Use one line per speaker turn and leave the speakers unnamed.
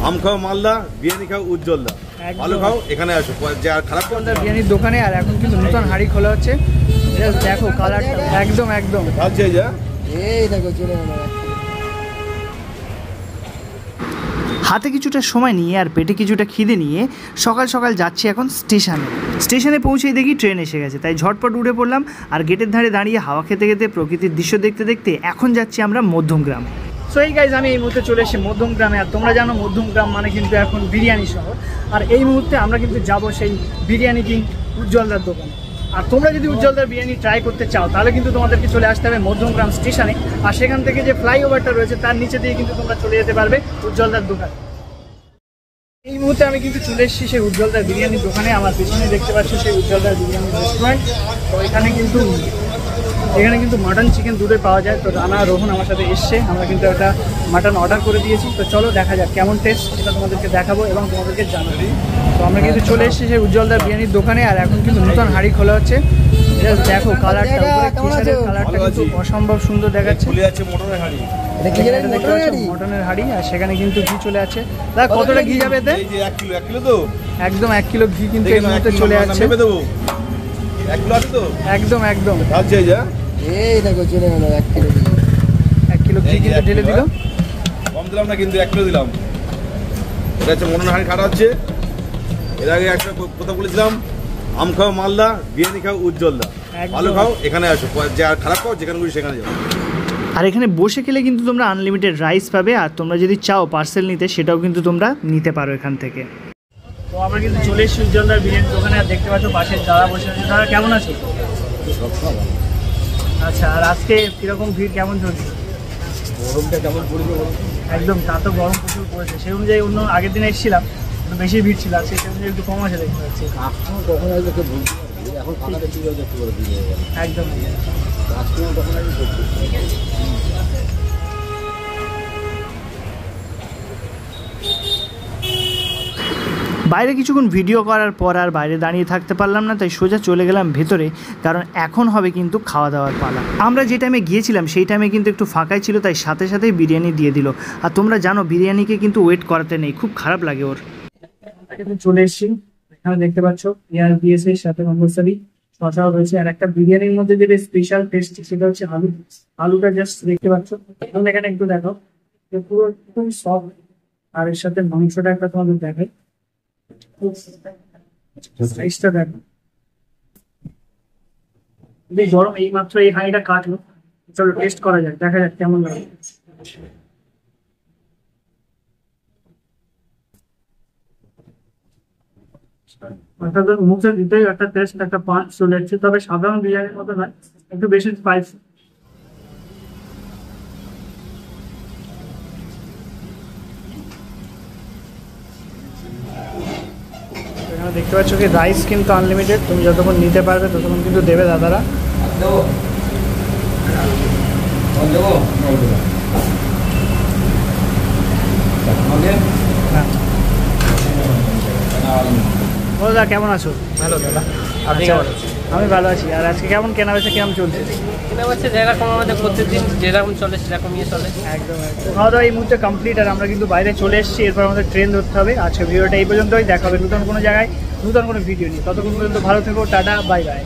আম খাও মালদা, বিরিয়ানি খাও উজ্জ্বলদা, ভালো খাও এখানে আসো। যে আর খারাপ খাও
বিরিয়ানির দোকানে। আর এখন কিন্তু নতুন হাঁড়ি খোলা হচ্ছে, দেখো কালারটা একদম একদম
ভাবছে যা
এই দেখো চলে গেল। হাতে কিছুটা সময় নিয়ে আর পেটে কিছুটা খিদে নিয়ে সকাল সকাল যাচ্ছি এখন স্টেশনে পৌঁছেই দেখি ট্রেন এসে গেছে, তাই ঝটপট উঠে পড়লাম। আর গেটের ধারে দাঁড়িয়ে হাওয়া খেতে খেতে প্রকৃতির দৃশ্য দেখতে দেখতে এখন যাচ্ছি আমরা মধ্যমগ্রাম। সো এই গাইজ, আমি এই মুহূর্তে চলে এসেছি মধ্যমগ্রামে। আর তোমরা জানো মধ্যমগ্রাম মানে কিন্তু এখন বিরিয়ানি শহর। আর এই মুহূর্তে আমরা কিন্তু যাব সেই বিরিয়ানি কিং উজ্জ্বলদার দোকানে। আর তোমরা যদি উজ্জ্বলদার বিরিয়ানি ট্রাই করতে চাও তাহলে কিন্তু তোমাদেরকে চলে আসতে হবে মধ্যমগ্রাম স্টেশনে। আর সেখান থেকে যে ফ্লাইওভারটা রয়েছে তার নিচে দিয়ে কিন্তু তোমরা চলে যেতে পারবে উজ্জ্বলদার দোকানে। এই মুহূর্তে আমি কিন্তু চলে এসেছি সেই উজ্জ্বলদার বিরিয়ানির দোকানে। আমার পিছনে দেখতে পাচ্ছি সেই উজ্জ্বলদার বিরিয়ানি রেস্টুরেন্ট। তো এখানে কিন্তু মাটন চিকেন দুটোই পাওয়া যায়। তো রানা রোহন আমার সাথে এসছে, আমরা কিন্তু একটা মাটন অর্ডার করে দিয়েছি। তো চলো দেখা যাক কেমন টেস্ট, সেটা তোমাদেরকে দেখাবো এবং তোমাদেরকে জানাবো। তো আমরা কিন্তু চলে এসেছি সেই উজ্জ্বলদার বিরিয়ানির দোকানে। আর এখন কিন্তু নতুন হাঁড়ি খোলা হচ্ছে, দেখো কালারটা, কালারটা কিন্তু অসম্ভব সুন্দর দেখাচ্ছে। মটনের হাঁড়ি, আর সেখানে কিন্তু ঘি চলে আছে। দাদা কতটা ঘি যাবে এতে?
1 কিলো তো
একদম 1 কিলো ঘি কিন্তু এই মুহূর্তে চলে যাচ্ছে।
1 কিলো আছে তো
একদম একদম
ভাবছে যা
এই দেখো চলে গেল 1 কিলো। 1 কিলো ঘি কিন্তু ঢেলে দিল।
কম দিলাম না কিন্তু 1 কিলো দিলাম। এটা হচ্ছে মটনের হাঁড়ি খাওয়া হচ্ছে। এর আগে একটা কথা বলেছিলাম, আম খাও মালদা, বিরিয়ানি খাও উজ্জ্বলদা, ভালো খাও এখানে আসো। যে আর খারাপ খাও যেখানে খুশি সেখানে যাও।
আর এখানে বসে খেলে কিন্তু তোমরা আনলিমিটেড রাইস পাবে। আর তোমরা যদি চাও পার্সেল নিতে, সেটাও কিন্তু তোমরা নিতে পারো এখান থেকে। তো আমরা কিন্তু চলে এসেছি উজ্জ্বলদার বিরিয়ানির দোকানে। আর দেখতে পাচ্ছ পাশে যারা বসে আছে। তারা কেমন আছে? আচ্ছা, আর আজকে কিরকম ভিড় কেমন চলছে?
গরমটা কেমন পড়বে?
একদম, তা তো গরম প্রচুর পড়েছে। সেই অনুযায়ী অন্য আগের দিনে এসেছিলাম, একটু বেশি ভিড় ছিল। আর সেই অনুযায়ী একটু কম আছে দেখতে পাচ্ছি।
কখন আসবে তো বলতে এখন ফাঁকা দেখতে যাবে একটু করে দিয়ে
একদম
কাস্টমার কখন আসবে।
বাইরে কিছুক্ষণ ভিডিও করার পর আর বাইরে দাঁড়িয়ে থাকতে পারলাম না, তাই সোজা চলে গেলাম ভেতরে, কারণ এখন হবে কিন্তু খাওয়া দাওয়ার পালা। আমরা যে টাইমে গিয়েছিলাম সেই টাইমে কিন্তু একটু ফাঁকাই ছিল, তাই সাথে সাথেই বিরিয়ানি দিয়ে দিল। আর তোমরা জানো বিরিয়ানিকে কিন্তু ওয়েট করাতে নেই, খুব খারাপ লাগে ওর। চলে এসেছি, এখানে দেখতে পাচ্ছ পেঁয়াজ দিয়েছে, সাথে কম্পালসারি শসাও রয়েছে। আর একটা বিরিয়ানির মধ্যে যেটা স্পেশাল টেস্ট সেটা হচ্ছে আলু। আলুটা জাস্ট দেখতে পাচ্ছ, এখানে একটু দেখো, পুরো একদম সফট। আর এর সাথে মাংসটা একটা তোমাদের দেখাই, সাইজটা দেখো বেশ গরম। এই মাত্র এই হাঁড়িটা কাটলো, চলো টেস্ট করা যাক, দেখা যাক কেমন লাগে। অর্থাৎ মুখে দিতেই একটা টেস্ট, একটা পাঁচ চলে যাচ্ছে। তবে সাধারণ বিরিয়ানির মতো নয়, একটু বেশি স্পাইসি। এখানে দেখতে পাচ্ছ কি রাইস কিন্তু আনলিমিটেড, তুমি যতক্ষণ নিতে পারবে ততক্ষণ কিন্তু দেবে দাদারা। দাদা কেমন আছো?
ভালো দাদা, আপনি
আচ্ছা,
কেমন আছেন?
আমি ভালো আছি। আর আজকে কেমন কেনাবেচা কেমন চলছে?
কেনাবেচা যেরকম আমাদের প্রত্যেকদিন যেরকম চলে সেরকমই চলে।
একদম একদম। খাওয়া দাওয়া এই মুহূর্তে কমপ্লিট, আর আমরা কিন্তু বাইরে চলে এসেছি। এরপর আমাদের ট্রেন ধরতে হবে। আজকে ভিডিওটা এই পর্যন্তই, দেখা হবে নতুন কোনো জায়গায় নতুন কোনো ভিডিও নিয়ে। ততক্ষণ পর্যন্ত ভালো থেকো, টাটা, বাই বাই।